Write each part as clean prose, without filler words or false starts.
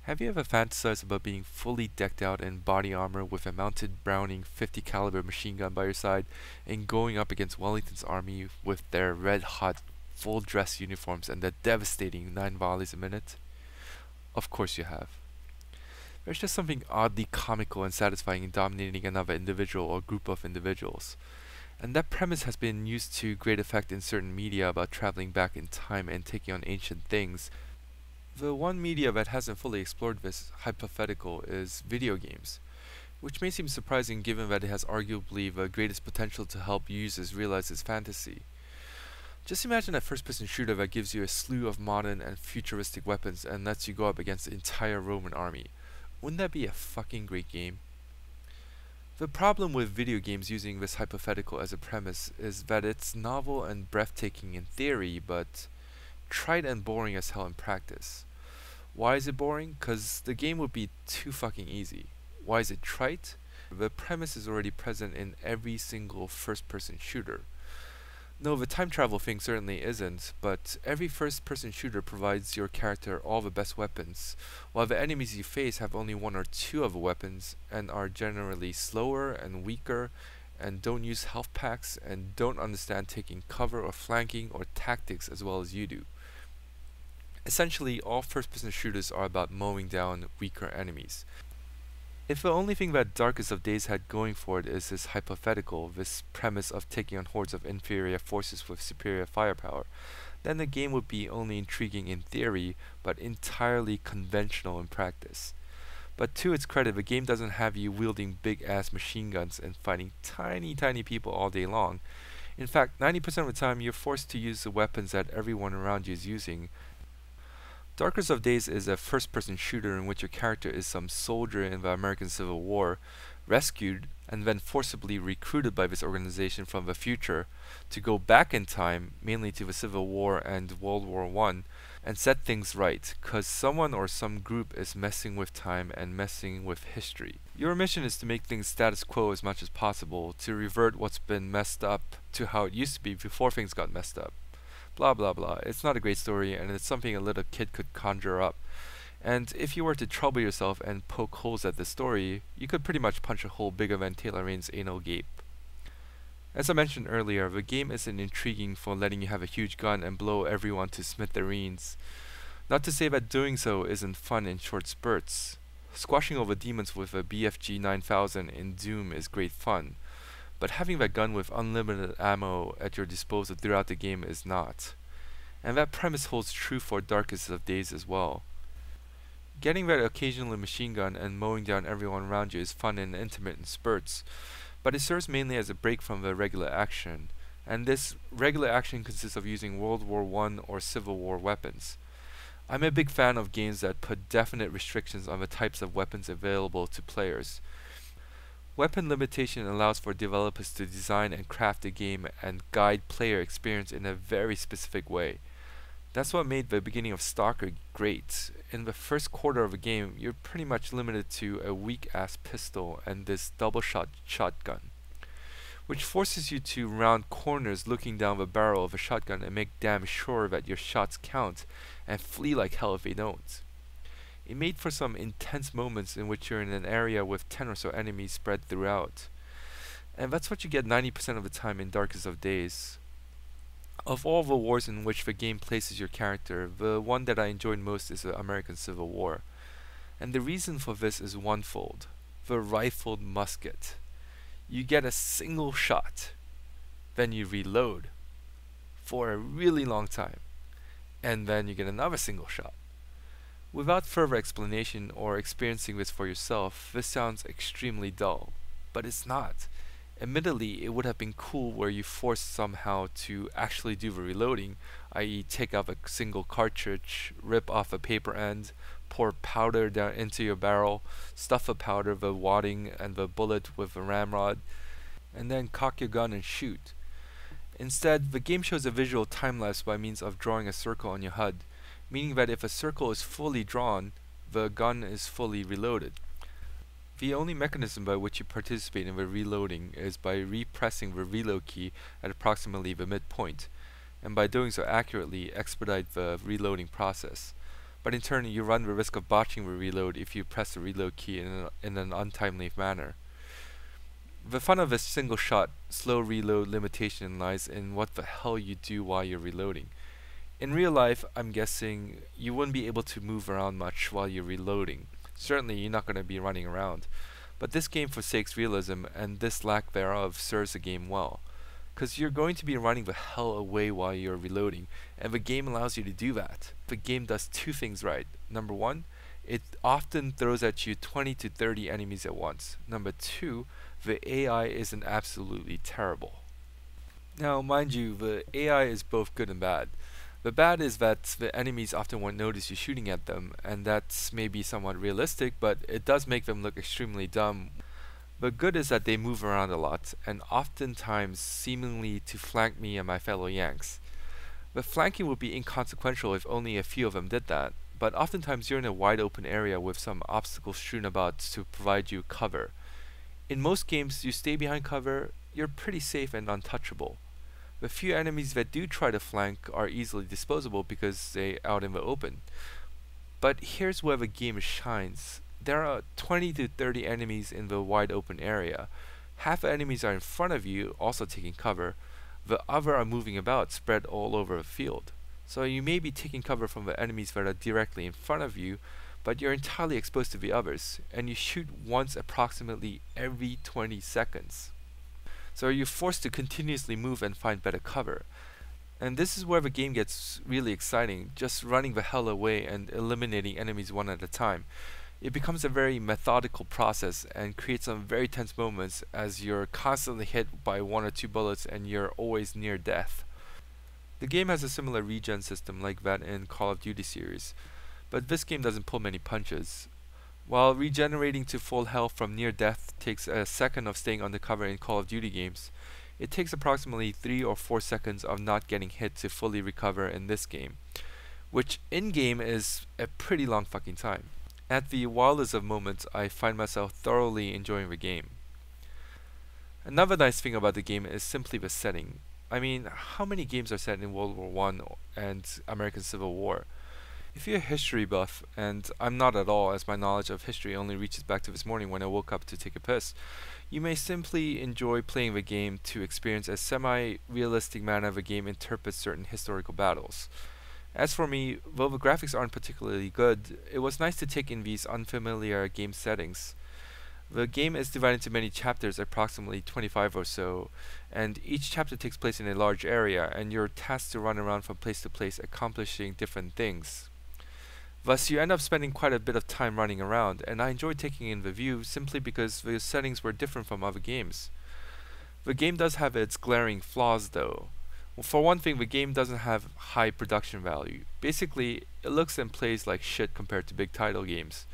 Have you ever fantasized about being fully decked out in body armor with a mounted Browning 50 caliber machine gun by your side and going up against Wellington's army with their red-hot full dress uniforms and their devastating 9 volleys a minute? Of course you have. There's just something oddly comical and satisfying in dominating another individual or group of individuals. And that premise has been used to great effect in certain media about traveling back in time and taking on ancient things. The one media that hasn't fully explored this hypothetical is video games, which may seem surprising given that it has arguably the greatest potential to help users realize this fantasy. Just imagine a first-person shooter that gives you a slew of modern and futuristic weapons and lets you go up against the entire Roman army. Wouldn't that be a fucking great game? The problem with video games using this hypothetical as a premise is that it's novel and breathtaking in theory, but trite and boring as hell in practice. Why is it boring? Cause the game would be too fucking easy. Why is it trite? The premise is already present in every single first-person shooter. No, the time travel thing certainly isn't, but every first-person shooter provides your character all the best weapons, while the enemies you face have only one or two of the weapons, and are generally slower and weaker, and don't use health packs, and don't understand taking cover or flanking or tactics as well as you do. Essentially, all first-person shooters are about mowing down weaker enemies. If the only thing that Darkest of Days had going for it is this hypothetical, this premise of taking on hordes of inferior forces with superior firepower, then the game would be only intriguing in theory, but entirely conventional in practice. But to its credit, the game doesn't have you wielding big-ass machine guns and fighting tiny people all day long. In fact, 90% of the time you're forced to use the weapons that everyone around you is using. Darkest of Days is a first-person shooter in which your character is some soldier in the American Civil War, rescued and then forcibly recruited by this organization from the future to go back in time, mainly to the Civil War and World War I, and set things right, cause someone or some group is messing with time and messing with history. Your mission is to make things status quo as much as possible, to revert what's been messed up to how it used to be before things got messed up. Blah blah blah. It's not a great story, and it's something a little kid could conjure up. And if you were to trouble yourself and poke holes at the story, you could pretty much punch a hole bigger than Taylor Rain's anal gape. As I mentioned earlier, the game isn't intriguing for letting you have a huge gun and blow everyone to smithereens. Not to say that doing so isn't fun in short spurts. Squashing over demons with a BFG 9000 in Doom is great fun, but having that gun with unlimited ammo at your disposal throughout the game is not. And that premise holds true for Darkest of Days as well. Getting that occasional machine gun and mowing down everyone around you is fun and intimate in spurts, but it serves mainly as a break from the regular action, and this regular action consists of using World War I or Civil War weapons. I'm a big fan of games that put definite restrictions on the types of weapons available to players. Weapon limitation allows for developers to design and craft a game and guide player experience in a very specific way. That's what made the beginning of Stalker great. In the first quarter of a game, you're pretty much limited to a weak-ass pistol and this double-shot shotgun, which forces you to round corners looking down the barrel of a shotgun and make damn sure that your shots count, and flee like hell if they don't. It made for some intense moments in which you're in an area with 10 or so enemies spread throughout. And that's what you get 90% of the time in Darkest of Days. Of all the wars in which the game places your character, the one that I enjoyed most is the American Civil War. And the reason for this is onefold: the rifled musket. You get a single shot, then you reload for a really long time, and then you get another single shot. Without further explanation or experiencing this for yourself, this sounds extremely dull, but it's not. Admittedly, it would have been cool were you forced somehow to actually do the reloading, i.e. take out a single cartridge, rip off a paper end, pour powder down into your barrel, stuff the powder, the wadding, and the bullet with a ramrod, and then cock your gun and shoot. Instead, the game shows a visual time-lapse by means of drawing a circle on your HUD, meaning that if a circle is fully drawn, the gun is fully reloaded. The only mechanism by which you participate in the reloading is by repressing the reload key at approximately the midpoint, and by doing so accurately expedite the reloading process. but in turn you run the risk of botching the reload if you press the reload key in an untimely manner. The fun of a single shot, slow reload limitation lies in what the hell you do while you're reloading. In real life, I'm guessing you wouldn't be able to move around much while you're reloading. Certainly, you're not going to be running around. But this game forsakes realism, and this lack thereof serves the game well. Because you're going to be running the hell away while you're reloading, and the game allows you to do that. The game does two things right. Number one, it often throws at you 20 to 30 enemies at once. Number two, the AI isn't absolutely terrible. Now, mind you, the AI is both good and bad. The bad is that the enemies often won't notice you shooting at them, and that's maybe somewhat realistic, but it does make them look extremely dumb. The good is that they move around a lot, and oftentimes seemingly to flank me and my fellow Yanks. The flanking would be inconsequential if only a few of them did that, but oftentimes you're in a wide open area with some obstacles strewn about to provide you cover. In most games, you stay behind cover, you're pretty safe and untouchable. The few enemies that do try to flank are easily disposable because they're out in the open. But here's where the game shines. There are 20 to 30 enemies in the wide open area. Half the enemies are in front of you, also taking cover. The other are moving about, spread all over the field. So you may be taking cover from the enemies that are directly in front of you, but you're entirely exposed to the others, and you shoot once approximately every 20 seconds. So you're forced to continuously move and find better cover. And this is where the game gets really exciting, just running the hell away and eliminating enemies one at a time. It becomes a very methodical process and creates some very tense moments as you're constantly hit by one or two bullets and you're always near death. The game has a similar regen system like that in Call of Duty series, but this game doesn't pull many punches. While regenerating to full health from near death takes a second of staying undercover in Call of Duty games, it takes approximately 3 or 4 seconds of not getting hit to fully recover in this game, which in-game is a pretty long fucking time. At the wildest of moments, I find myself thoroughly enjoying the game. Another nice thing about the game is simply the setting. I mean, how many games are set in World War I and American Civil War? If you're a history buff, and I'm not at all as my knowledge of history only reaches back to this morning when I woke up to take a piss, you may simply enjoy playing the game to experience a semi-realistic manner the game interprets certain historical battles. As for me, though the graphics aren't particularly good, it was nice to take in these unfamiliar game settings. The game is divided into many chapters, approximately 25 or so, and each chapter takes place in a large area, and you're tasked to run around from place to place accomplishing different things. Thus, you end up spending quite a bit of time running around, and I enjoyed taking in the view simply because the settings were different from other games. The game does have its glaring flaws though. Well, for one thing, the game doesn't have high production value. Basically, it looks and plays like shit compared to big title games.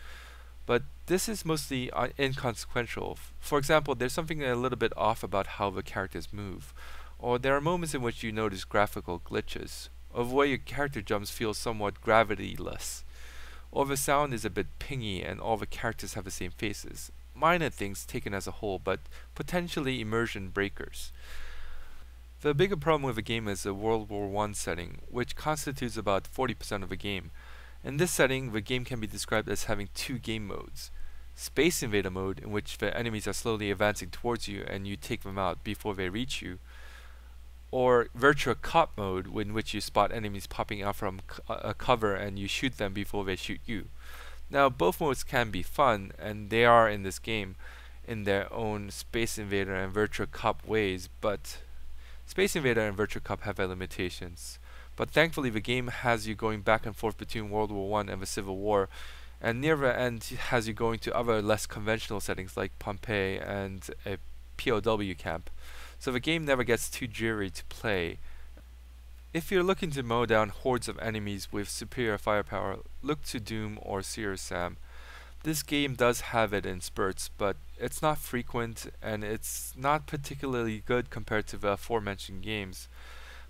But this is mostly inconsequential. For example, there's something a little bit off about how the characters move, or there are moments in which you notice graphical glitches, or the way your character jumps feels somewhat gravity-less, or the sound is a bit pingy and all the characters have the same faces. Minor things taken as a whole, but potentially immersion breakers. The bigger problem with the game is the World War I setting, which constitutes about 40% of the game. In this setting, the game can be described as having two game modes. Space Invader mode, in which the enemies are slowly advancing towards you and you take them out before they reach you, or Virtua Cop mode, in which you spot enemies popping out from a cover and you shoot them before they shoot you. Now, both modes can be fun, and they are in this game in their own Space Invader and Virtua Cop ways, but Space Invader and Virtua Cop have their limitations. But thankfully the game has you going back and forth between World War I and the Civil War, and near the end has you going to other less conventional settings like Pompeii and a POW camp. So the game never gets too dreary to play. If you're looking to mow down hordes of enemies with superior firepower, look to Doom or Serious Sam. This game does have it in spurts, but it's not frequent and it's not particularly good compared to the aforementioned games.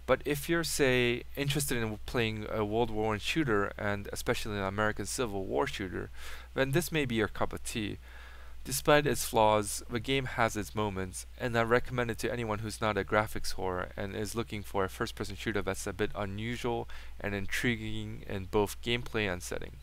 But if you're, say, interested in playing a World War I shooter, and especially an American Civil War shooter, then this may be your cup of tea. Despite its flaws, the game has its moments, and I recommend it to anyone who's not a graphics whore and is looking for a first-person shooter that's a bit unusual and intriguing in both gameplay and setting.